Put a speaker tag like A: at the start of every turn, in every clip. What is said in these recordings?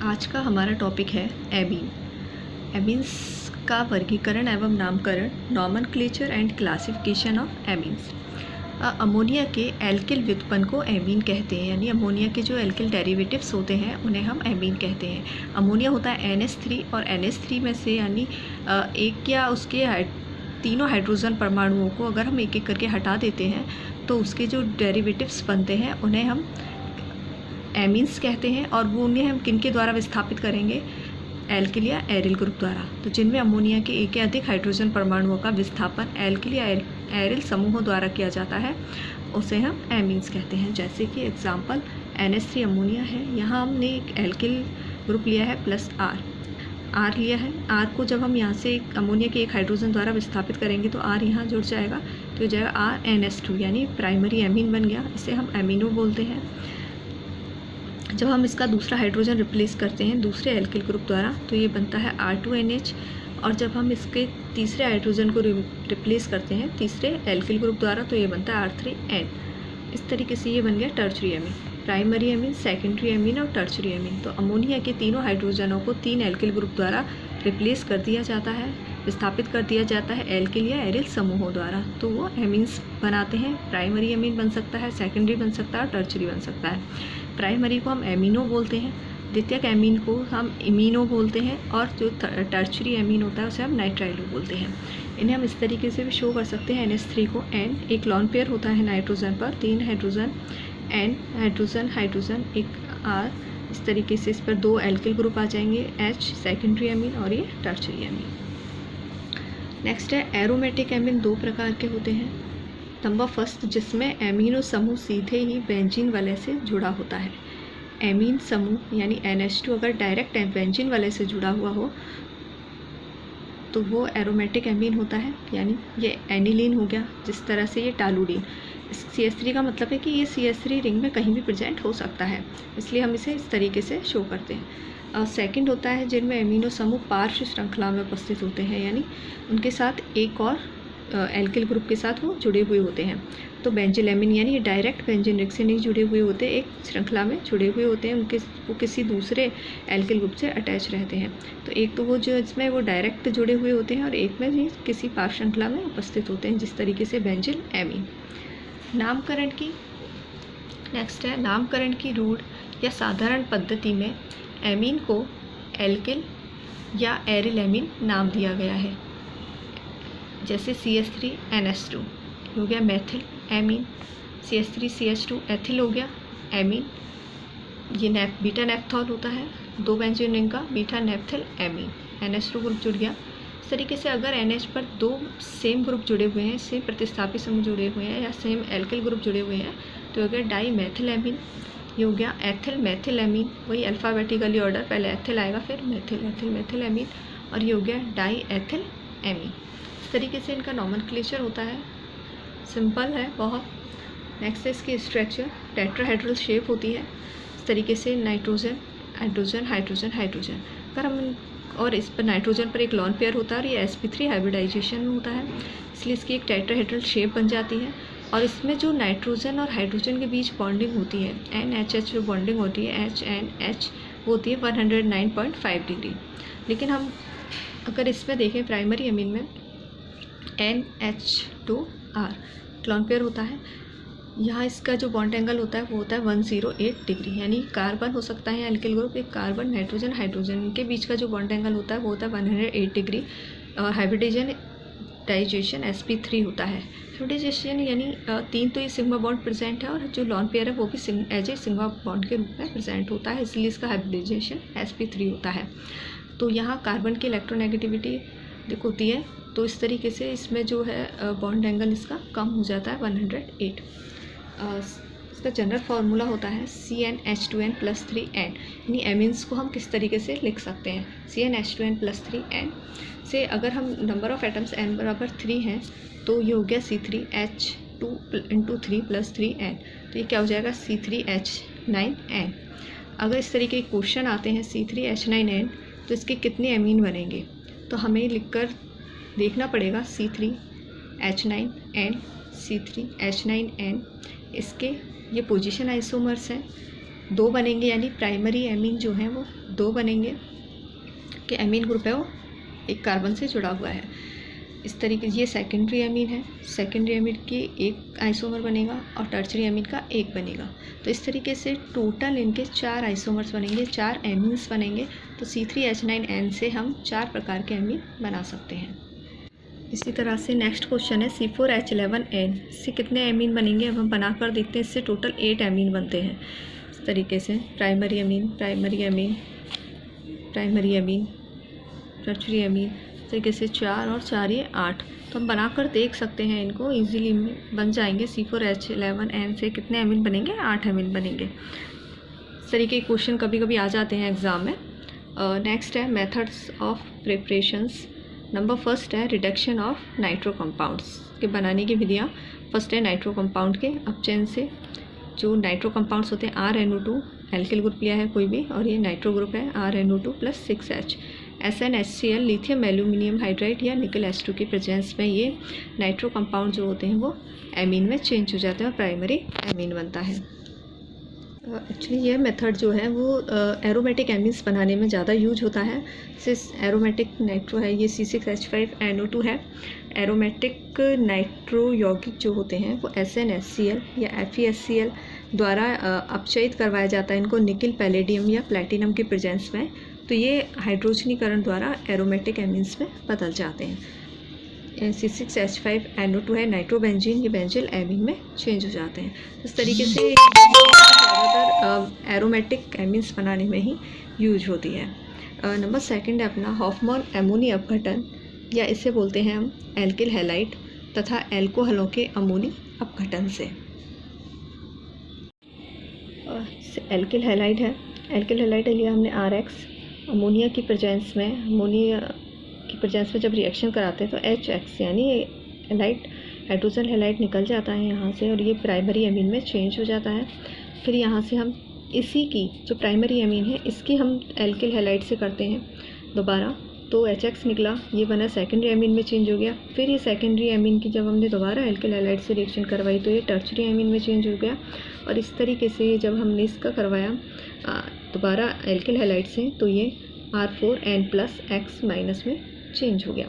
A: आज का हमारा टॉपिक है एमीन। एमीन्स का वर्गीकरण एवं नामकरण, nomenclature and classification of amines. Ammonia के एल्किल व्युत्पन्न को एमीन कहते हैं, यानी अमोनिया के जो एल्किल डेरिवेटिव्स होते हैं उन्हें हम एमीन कहते हैं। अमोनिया होता है NH3 और NH3 में से यानी एक या उसके तीनों हाइड्रोजन परमाणुओं को अगर हम एक एक करके हटा देते हैं तो उसके जो डेरिवेटिव्स बनते हैं उन्हें हम एमीन्स कहते हैं। और वो उन्हें हम किन के द्वारा विस्थापित करेंगे? एल्किल या एरिल ग्रुप द्वारा। तो जिनमें अमोनिया के एक या अधिक हाइड्रोजन परमाणुओं का विस्थापन एल्किल या एरिल समूहों द्वारा किया जाता है उसे हम एमीन्स कहते हैं। जैसे कि एग्जाम्पल NH3 अमोनिया है, यहाँ हमने एक एल्किल ग्रुप लिया है प्लस R लिया है। R को जब हम यहाँ से एक अमोनिया के एक हाइड्रोजन द्वारा विस्थापित करेंगे तो R यहाँ जुड़ जाएगा, तो हो जाएगा RNH2 यानी प्राइमरी एमीन बन गया। इसे हम एमिनो बोलते हैं। जब हम इसका दूसरा हाइड्रोजन रिप्लेस करते हैं दूसरे एल्किल ग्रुप द्वारा तो ये बनता है R2NH, और जब हम इसके तीसरे हाइड्रोजन को रिप्लेस करते हैं तीसरे एल्किल ग्रुप द्वारा तो ये बनता है R3N। इस तरीके से ये बन गया tertiary amine, primary amine, secondary amine और टर्शरी एमीन। तो अमोनिया के तीनों हाइड्रोजनों को तीन एल्किल ग्रुप द्वारा रिप्लेस कर दिया जाता है, विस्थापित कर दिया जाता है एल्किल या एरिल समूहों द्वारा, तो वो एमीन्स बनाते हैं। प्राइमरी एमीन बन सकता है, सेकेंडरी बन सकता है और टर्शरी बन सकता है। प्राइमरी को हम एमिनो बोलते हैं, द्वितीयक एमीन को हम इमीनो बोलते हैं, और जो टर्शरी एमीन होता है उसे हम नाइट्राइलो बोलते हैं। इन्हें हम इस तरीके से भी शो कर सकते हैं। NH3 को N, एक लॉन पेयर होता है नाइट्रोजन पर, 3 हाइड्रोजन, N हाइड्रोजन हाइड्रोजन, एक R, इस तरीके से इस पर 2 एल्किल ग्रुप आ जाएंगे, H सेकेंडरी एमीन और ये टर्शरी एमीन। नेक्स्ट है एरोमेटिक एमीन। 2 प्रकार के होते हैं। नंबर फर्स्ट, जिसमें एमिनो समूह सीधे ही बेंजीन वाले से जुड़ा होता है। एमीन समूह यानी NH2 अगर डायरेक्ट बेंजीन वाले से जुड़ा हुआ हो तो वो एरोमेटिक एमीन होता है, यानी ये एनिलीन हो गया। जिस तरह से ये टालुडीन, CH3 का मतलब है कि ये CH3 रिंग में कहीं भी प्रेजेंट हो सकता है, इसलिए हम इसे इस तरीके से शो करते हैं। सेकंड होता है जिनमें एमिनो समूह पार्श्व श्रृंखला में उपस्थित होते हैं, यानी उनके साथ एक और एल्किल ग्रुप के साथ वो जुड़े हुए होते हैं। तो बेंजिल एमीन यानी ये डायरेक्ट बेंजीन रिंग से नहीं जुड़े हुए होते, एक श्रृंखला में जुड़े हुए होते हैं, वो किसी दूसरे एल्किल ग्रुप से अटैच रहते हैं। तो एक तो वो जो इसमें वो डायरेक्ट जुड़े हुए होते हैं और एक में भी किसी पार्श्व श्रृंखला में उपस्थित होते हैं, जिस तरीके से बेंजिल एमीन। नामकरण की नेक्स्ट है नामकरण की रूढ़ या साधारण पद्धति में एमीन को एल्किल या एरिल एमीन नाम दिया गया है। जैसे CH3 NH2 हो गया methyl amine, CH3 CH2 ethyl हो गया एमीन। ये बीटा नेप्थॉल होता है, 2 बेंजीन रिंग का बीटा नेप्थिल एमीन, NH2 ग्रुप जुड़ गया। इस तरीके से अगर NH पर 2 सेम ग्रुप जुड़े हुए हैं, सेम प्रतिस्थापी समूह जुड़े हुए हैं या सेम एल्किल ग्रुप जुड़े हुए हैं तो हो गया डाई मेथिल एमीन। ये हो गया एथिल मेथिल एमीन, वही अल्फ़ाबेटिकली ऑर्डर, पहले एथिल आएगा फिर मेथिल, एथिल मेथिल एमीन। और ये हो गया डाई एथिल एमीन। इस तरीके से इनका नॉमेनक्लेचर होता है, सिंपल है बहुत। नेक्स्ट है इसकी स्ट्रक्चर, टेट्राहेड्रल शेप होती है। इस तरीके से नाइट्रोजन हाइड्रोजन हाइड्रोजन हाइड्रोजन, अगर हम और इस पर नाइट्रोजन पर एक लॉन पेयर होता है और ये sp3 हाइब्रिडाइजेशन में होता है, इसलिए इसकी एक टेट्राहेड्रल शेप बन जाती है। और इसमें जो नाइट्रोजन और हाइड्रोजन के बीच बॉन्डिंग होती है NH जो बॉन्डिंग होती है HNH वो होती है 109.5 डिग्री। लेकिन हम अगर इसमें देखें प्राइमरी एमीन में NH2R लॉन पेयर होता है, यहाँ इसका जो बॉन्ड एंगल होता है वो होता है 108 डिग्री, यानी कार्बन हो सकता है एल्किल ग्रुप, एक कार्बन नाइट्रोजन हाइड्रोजन के बीच का जो बॉन्ड एंगल होता है वो होता है 108 डिग्री। और हाइब्रिडाइजेशन sp3 होता है। हाइब्रिडाइजेशन यानी 3 तो ये सिग्मा बॉन्ड प्रेजेंट है और जो लॉन पेयर है वो भी एज ए सिग्मा बॉन्ड के रूप में प्रेजेंट होता है, इसलिए इसका हाइब्रिडाइजेशन sp3 होता है। तो यहाँ कार्बन की इलेक्ट्रोनेगेटिविटी होती है, तो इस तरीके से इसमें जो है बॉन्ड एंगल इसका कम हो जाता है 108। इसका जनरल फार्मूला होता है CnH2n+3n, यानी एमीन्स को हम किस तरीके से लिख सकते हैं? CnH2n+3n से अगर हम नंबर ऑफ एटम्स n बराबर 3 हैं तो ये हो गया C3H2 × 3 + 3n, तो ये क्या हो जाएगा C3H9n। अगर इस तरीके के क्वेश्चन आते हैं C3H9n तो इसके कितने एमीन बनेंगे, तो हमें लिखकर देखना पड़ेगा C3H9n C3H9n। इसके ये पोजीशन आइसोमर्स हैं, दो बनेंगे, यानी प्राइमरी एमीन जो है वो दो बनेंगे कि एमीन ग्रुप है वो एक कार्बन से जुड़ा हुआ है। इस तरीके ये सेकेंडरी एमीन है, सेकेंडरी एमीन के एक आइसोमर बनेगा और टर्शरी एमीन का एक बनेगा। तो इस तरीके से टोटल इनके 4 आइसोमर्स बनेंगे, 4 एमीन्स बनेंगे। तो C3H9N से हम 4 प्रकार के एमीन बना सकते हैं। इसी तरह से नेक्स्ट क्वेश्चन है C4H11N से कितने एमीन बनेंगे। अब हम बना कर देखते हैं। इससे टोटल 8 एमीन बनते हैं। इस तरीके से primary amine, primary amine, primary amine, tertiary amine, इस तरीके से 4 और 4 ये 8। तो हम बनाकर देख सकते हैं, इनको इजीली बन जाएंगे। C4H11N से कितने एमीन बनेंगे, 8 एमीन बनेंगे। इस तरीके के क्वेश्चन कभी कभी आ जाते हैं एग्ज़ाम में। नेक्स्ट है methods of preparations. Number first है रिडक्शन ऑफ नाइट्रो कंपाउंड्स के बनाने की विधियाँ। फर्स्ट है नाइट्रो कंपाउंड के अपचयन से। जो नाइट्रो कंपाउंड्स होते हैं RNO2, एल्किल ग्रुप लिया है कोई भी, और ये नाइट्रो ग्रुप है RNO2 + 6H। SnHCl lithium aluminium hydride या निकल H2 की प्रेजेंस में ये नाइट्रो कंपाउंड जो होते हैं वो एमीन में चेंज हो जाते हैं और प्राइमरी एमीन बनता है। एक्चुअली ये मेथड जो है वो एरोमेटिक एमीन्स बनाने में ज़्यादा यूज होता है। सिस एरोमेटिक नाइट्रो है ये C6H5NO2 है। एरोमेटिक नाइट्रो यौगिक जो होते हैं वो SnHCl या FeSCl द्वारा अपचयित करवाया जाता है इनको निकल, पैलेडियम या प्लैटिनम की प्रेजेंस में। तो ये हाइड्रोजनीकरण द्वारा एरोमेटिक एमीन्स में बदल जाते हैं। C6H5NO2 है नाइट्रोबेंजीन, ये बेंजिल एमीन में चेंज हो जाते हैं। इस तरीके से ज़्यादातर एरोमेटिक एमीन्स बनाने में ही यूज होती है। नंबर सेकंड है अपना हॉफमैन अमोनी अपघटन, या इसे बोलते हैं हम एल्किल हैलाइड तथा एल्कोहलों के अमोनी अपघटन से। एल्किल हैलाइड है, एल्किल हैलाइड लिया हमने RX। अमोनिया की प्रेजेंस में जब रिएक्शन कराते हैं तो HX यानी हैलाइड, हाइड्रोजन हैलाइड निकल जाता है यहाँ से और ये प्राइमरी एमीन में चेंज हो जाता है। फिर यहाँ से हम इसी की जो प्राइमरी एमीन है इसकी हम एल्किल हैलाइड से करते हैं दोबारा, तो HX निकला, ये बना सेकेंडरी एमीन में चेंज हो गया। फिर ये सेकेंडरी एमीन की जब हमने दोबारा एल्किल हैलाइड से रिएक्शन करवाई तो ये टर्शरी एमीन में चेंज हो गया। और इस तरीके से जब हमने इसका करवाया दोबारा एल्किल हैलाइड से तो ये R4N+X- में चेंज हो गया,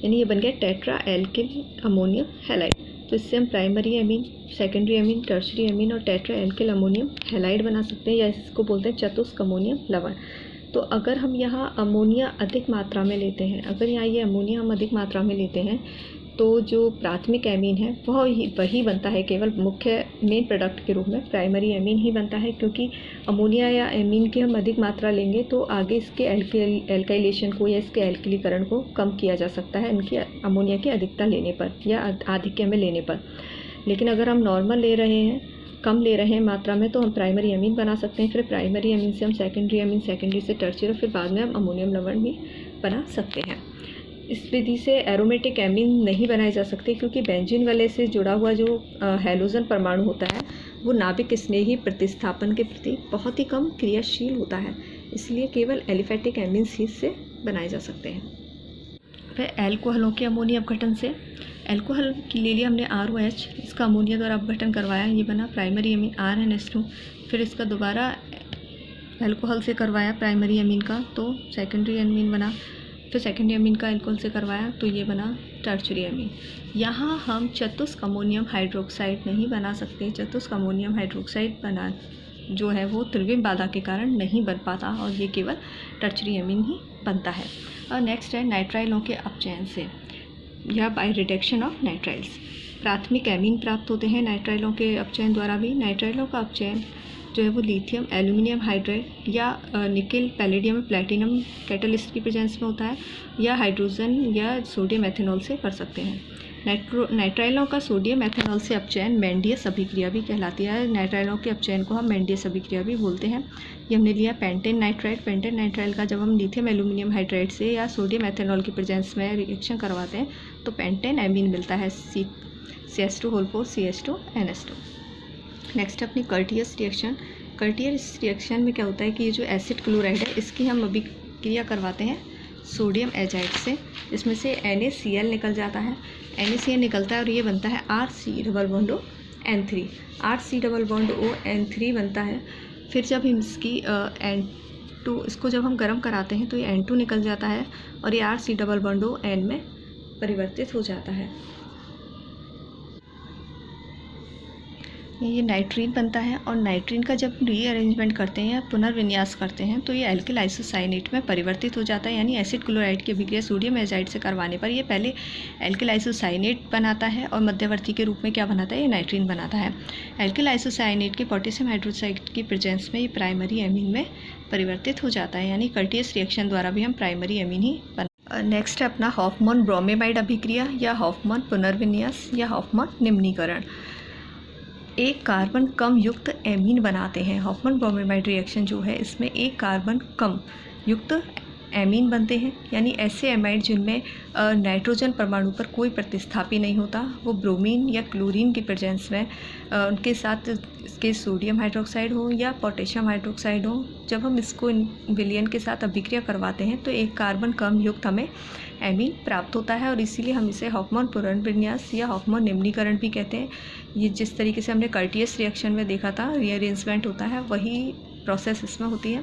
A: यानी ये बन गया टेट्रा एल्किल अमोनियम हैलाइड। तो इससे हम primary amine, secondary amine, tertiary amine और टेट्रा एल्किल अमोनियम हैलाइड बना सकते हैं, या इसको बोलते हैं चतुष्क अमोनियम लवण। तो अगर हम यहाँ अमोनिया अधिक मात्रा में लेते हैं, अगर यहाँ ये अमोनिया हम अधिक मात्रा में लेते हैं तो जो प्राथमिक एमीन है वही बनता है, केवल मुख्य मेन प्रोडक्ट के रूप में प्राइमरी एमीन ही बनता है। क्योंकि अमोनिया या एमीन की हम अधिक मात्रा लेंगे तो आगे इसके एल्काइलेशन को या इसके एल्किलीकरण को कम किया जा सकता है इनकी अमोनिया की अधिकता लेने पर या आधिक्य में लेने पर। लेकिन अगर हम नॉर्मल ले रहे हैं, कम ले रहे हैं मात्रा में, तो हम प्राइमरी एमीन बना सकते हैं। फिर प्राइमरी एमीन से हम सेकेंडरी एमीन, सेकेंडरी से टर्शरी, फिर बाद में हम अमोनियम लवण भी बना सकते हैं। इस विधि से एरोमेटिक एमीन नहीं बनाए जा सकते क्योंकि बेंजीन वाले से जुड़ा हुआ जो हैलोजन परमाणु होता है वो नाभिक स्नेही प्रतिस्थापन के प्रति बहुत ही कम क्रियाशील होता है, इसलिए केवल एलिफेटिक एमीन्स ही से बनाए जा सकते हैं। फिर एल्कोहलों के अमोनिया अपघटन से, एल्कोहल ले लिया हमने ROH, इसका अमोनिया द्वारा अपघटन करवाया, ये बना प्राइमरी एमीन RNH2। फिर इसका दोबारा एल्कोहल से करवाया प्राइमरी एमीन का तो सेकेंडरी एमीन बना। फिर सेकेंडरी एमीन का एल्कोहल से करवाया तो ये बना टर्शरी एमीन। यहाँ हम चतुष्क अमोनियम हाइड्रोक्साइड नहीं बना सकते। चतुष्क अमोनियम हाइड्रोक्साइड बना जो है वो त्रिविम बाधा के कारण नहीं बन पाता और ये केवल टर्शरी एमीन ही बनता है। और नेक्स्ट है नाइट्राइलों के अपचयन से या बाय रिडक्शन ऑफ नाइट्राइल्स। प्राथमिक एमीन प्राप्त होते हैं नाइट्राइलों के अपचयन द्वारा भी। नाइट्राइलों का अपचयन जो है वो लिथियम एल्यूमिनियम हाइड्राइड या निकल, पैलेडियम, प्लैटिनम कैटलिस्ट की प्रेजेंस में होता है, या हाइड्रोजन या सोडियम एथेनॉल से कर सकते हैं। नाइट्राइलों का सोडियम एथेनॉल से अपचयन मेंडियस अभिक्रिया भी कहलाती है। नाइट्राइलों के अपचयन को हम मेंडियस अभिक्रिया भी बोलते हैं। ये हमने लिया पेंटेन नाइट्राइल। पेंटेन नाइट्राइल का जब हम लिथियम एल्यूमिनियम हाइड्राइड से या सोडियम एथेनॉल की प्रेजेंस में रिएक्शन करवाते हैं तो पेंटेन एमीन मिलता है, CH2 CH2NH2। नेक्स्ट अपनी कर्टियस रिएक्शन। कर्टियस रिएक्शन में क्या होता है कि ये जो एसिड क्लोराइड है इसकी हम अभिक्रिया करवाते हैं सोडियम एजाइड से, इसमें से NaCl निकल जाता है। NaCl निकलता है और ये बनता है RC double bond N3, RC double bond O N3 बनता है। फिर जब हम इसकी N2 इसको जब हम गर्म कराते हैं तो ये N2 निकल जाता है और ये RC double bond O N में परिवर्तित हो जाता है। ये नाइट्रीन बनता है और नाइट्रीन का जब रीअरेंजमेंट करते हैं या पुनर्विन्यास करते हैं तो ये एल्किल आइसोसाइनेट में परिवर्तित हो जाता है, यानी एसिड क्लोराइड की अभिक्रिया सोडियम एजाइड से करवाने पर ये पहले एल्किल आइसोसाइनेट बनाता है और मध्यवर्ती के रूप में क्या बनाता है, ये नाइट्रीन बनाता है। एल्किल आइसोसाइनेट के पोटेशियम हाइड्रोक्साइड की प्रेजेंस में ये प्राइमरी एमीन में परिवर्तित हो जाता है, यानी कर्टियस रिएक्शन द्वारा भी हम प्राइमरी एमीन ही बना। नेक्स्ट है अपना हॉफमैन ब्रोमेमाइड अभिक्रिया या हॉफमैन पुनर्विन्यास या हॉफमैन निम्नीकरण। एक कार्बन कम युक्त एमीन बनाते हैं। हॉफमैन ब्रोमेमाइड रिएक्शन जो है इसमें एक कार्बन कम युक्त एमीन बनते हैं, यानी ऐसे एमाइड जिनमें नाइट्रोजन परमाणु पर कोई प्रतिस्थापी नहीं होता, वो ब्रोमीन या क्लोरीन की प्रेजेंस में उनके साथ इसके सोडियम हाइड्रोक्साइड हो या पोटेशियम हाइड्रोक्साइड हो, जब हम इसको विलयन के साथ अभिक्रिया करवाते हैं तो एक कार्बन कम युक्त हमें एमीन प्राप्त होता है और इसीलिए हम इसे हॉफमैन पुनर्विन्यास या हॉफमैन निम्नीकरण भी कहते हैं। ये जिस तरीके से हमने कर्टियस रिएक्शन में देखा था रीअरेंजमेंट होता है, वही प्रोसेस इसमें होती है।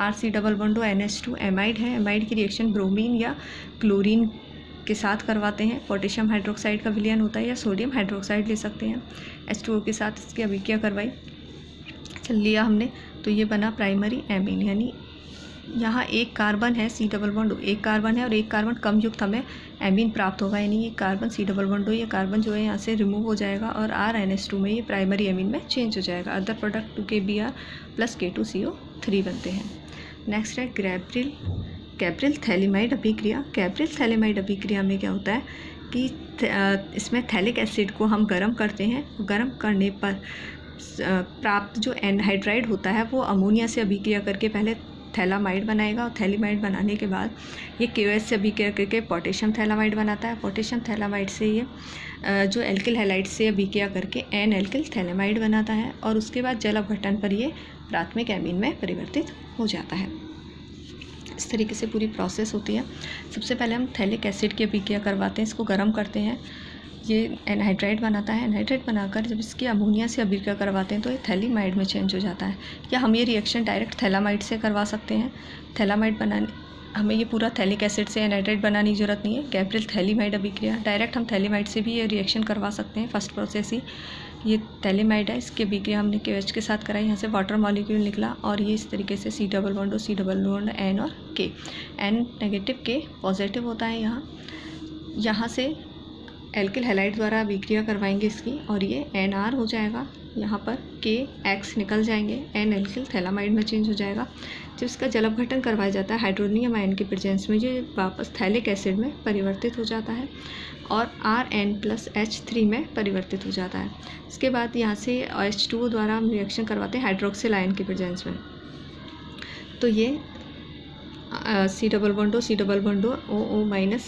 A: RC double bond NH2 amide है। एमाइड की रिएक्शन ब्रोमीन या क्लोरीन के साथ करवाते हैं। पोटेशियम हाइड्रोक्साइड का विलयन होता है या सोडियम हाइड्रोक्साइड ले सकते हैं। H2O के साथ इसकी अभिक्रिया करवाई, चल लिया हमने, तो ये बना प्राइमरी एमीन, यानी यहाँ एक कार्बन है C डबल बॉन्ड एक कार्बन है और एक कार्बन कम युक्त हमें एमीन प्राप्त होगा, यानी ये कार्बन C डबल बॉन्ड ये कार्बन जो है यहाँ से रिमूव हो जाएगा और RNH2 में ये प्राइमरी एमीन में चेंज हो जाएगा। Other product 2KBr plus K2CO3 बनते हैं। नेक्स्ट है गैब्रियल थैलिमाइड अभिक्रिया। गैब्रियल थैलिमाइड अभिक्रिया में क्या होता है कि इसमें थैलिक एसिड को हम गर्म करते हैं। गर्म करने पर प्राप्त जो एनहाइड्राइड होता है वो अमोनिया से अभिक्रिया करके पहले थैलामाइड बनाएगा और थैलिमाइड बनाने के बाद ये KOH से अभिक्रिया करके पोटेशियम थैलामाइड बनाता है। पोटेशियम थैलामाइड से ये जो एल्किल हैलाइड से अभिक्रिया करके एन एल्किल थैलामाइड बनाता है और उसके बाद जल अपघटन पर ये प्राथमिक एमीन में परिवर्तित हो जाता है। इस तरीके से पूरी प्रोसेस होती है। सबसे पहले हम थैलिक एसिड की अभिक्रिया करवाते हैं, इसको गर्म करते हैं, ये एनहाइड्राइड बनाता है। एनहाइड्राइड बनाकर जब इसकी अमोनिया से अभिक्रिया करवाते हैं तो ये थैलिमाइड में चेंज हो जाता है। या हम ये रिएक्शन डायरेक्ट थैलामाइड से करवा सकते हैं। थैलामाइड बनाने हमें ये पूरा थैलिक एसिड से एनहाइड्राइड बनाने की ज़रूरत नहीं है। गैब्रियल थैलिमाइड अभिक्रिया डायरेक्ट हम थैलिमाइड से भी ये रिएक्शन करवा सकते हैं। फर्स्ट प्रोसेस ही ये थैलिमाइड है, इसकी अभिक्रिया हमने KOH के साथ कराई, यहाँ से वाटर मॉलिक्यूल निकला और ये इस तरीके से C double bond C double bond N और K, N negative K positive होता है। यहाँ से एल्किल हैलाइड द्वारा अभिक्रिया करवाएंगे इसकी और ये NR हो जाएगा। यहाँ पर KX निकल जाएंगे, N एल्किल थैलामाइड में चेंज हो जाएगा। जब इसका जल अपघटन करवाया जाता है हाइड्रोनियम आयन के प्रेजेंस में, जो वापस थैलिक एसिड में परिवर्तित हो जाता है और RN+H3 में परिवर्तित हो जाता है। इसके बाद यहाँ से H2O द्वारा हम रिएक्शन करवाते हैं हाइड्रोक्सिल आयन के प्रेजेंस में, तो ये C डबल बॉन्ड OO-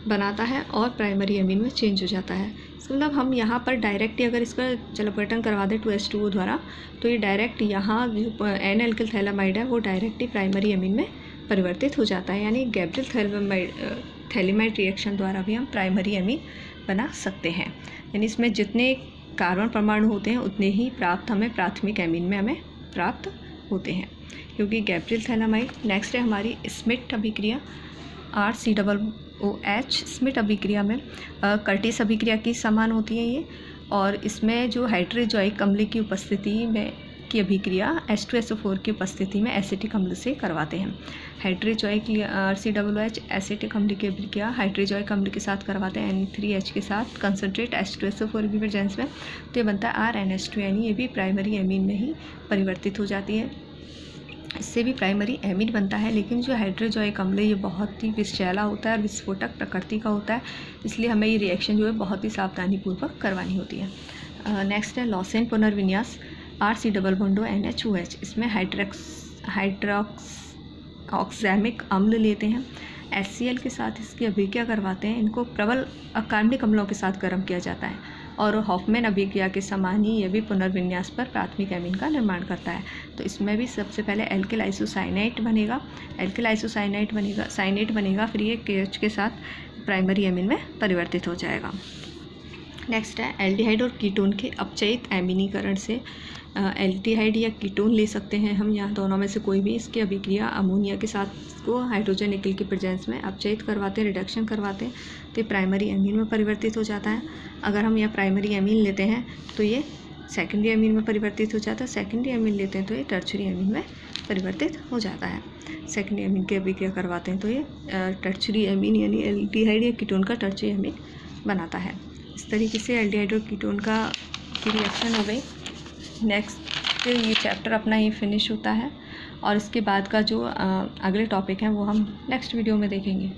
A: बनाता है और प्राइमरी एमीन में चेंज हो जाता है। मतलब हम यहाँ पर डायरेक्ट अगर इसका जल अपघटन करवा दें 2H2O द्वारा तो ये डायरेक्ट यहाँ जो एन एल्किल थैलामाइड है वो डायरेक्ट ही प्राइमरी एमीन में परिवर्तित हो जाता है। यानी गैब्रियल थैलिमाइड रिएक्शन द्वारा भी हम प्राइमरी एमीन बना सकते हैं। यानी इसमें जितने कार्बन परमाणु होते हैं उतने ही हमें प्राथमिक एमीन में हमें प्राप्त होते हैं, क्योंकि गैब्रियल थैलामाइड। नेक्स्ट है हमारी स्मिट अभिक्रिया RCOOH। स्मिट अभिक्रिया में कर्टिस अभिक्रिया की समान होती है ये, और इसमें जो हाइड्रोजोइक अम्ल की उपस्थिति में की अभिक्रिया H2SO4 की उपस्थिति में एसिटिक अम्ल से करवाते हैं। हाइड्रोजोइक RCOOH एसिटिक अम्ल की अभिक्रिया हाइड्रोजोइक अम्ल के साथ करवाते हैं N3H के साथ कंसनट्रेट H2SO4 की प्रेजेंस में, तो ये बनता है RNH2, यानी ये भी प्राइमरी एमीन में ही परिवर्तित हो जाती है। इससे भी प्राइमरी एमीन बनता है, लेकिन जो हाइड्रोजोइक अम्ल ये बहुत ही विषैला होता है और विस्फोटक प्रकृति का होता है, इसलिए हमें ये रिएक्शन जो है बहुत ही सावधानीपूर्वक करवानी होती है। नेक्स्ट है Lausanne पुनर्विन्यास RC double bond NHOH। इसमें हाइड्रोक्सैमिक अम्ल लेते हैं, HCl के साथ इसकी अभिक्रिया करवाते हैं। इनको प्रबल अकार्बनिक अम्लों के साथ गर्म किया जाता है और हॉफमैन अभिक्रिया के समान ही यह भी पुनर्विन्यास पर प्राथमिक एमीन का निर्माण करता है। तो इसमें भी सबसे पहले एल्किल आइसोसाइनेट बनेगा, साइनेट बनेगा, फिर ये KH के साथ प्राइमरी एमीन में परिवर्तित हो जाएगा। नेक्स्ट है एल्डिहाइड और कीटोन के अपचयित एमीनीकरण से। एल्डिहाइड या कीटोन ले सकते हैं हम, यहाँ दोनों में से कोई भी। इसकी अभिक्रिया अमोनिया के साथ को हाइड्रोजन निकल की प्रेजेंस में अपचयित करवाते हैं, रिडक्शन करवाते हैं, तो ये प्राइमरी एमीन में परिवर्तित हो जाता है। अगर हम यहाँ प्राइमरी एमीन लेते हैं तो ये सेकेंडरी एमीन में परिवर्तित हो जाता है। सेकेंडरी एमीन लेते हैं तो ये टर्शरी एमीन में परिवर्तित हो जाता है। सेकेंडरी एमीन की अभिक्रिया करवाते हैं तो ये टर्शरी एमीन यानी एल्डिहाइड या कीटोन का टर्शरी एमीन बनाता है। इस तरीके से एल्डिहाइड और कीटोन की रिएक्शन हो गई। नेक्स्ट ये चैप्टर अपना ये फिनिश होता है और इसके बाद का जो अगले टॉपिक हैं वो हम नेक्स्ट वीडियो में देखेंगे।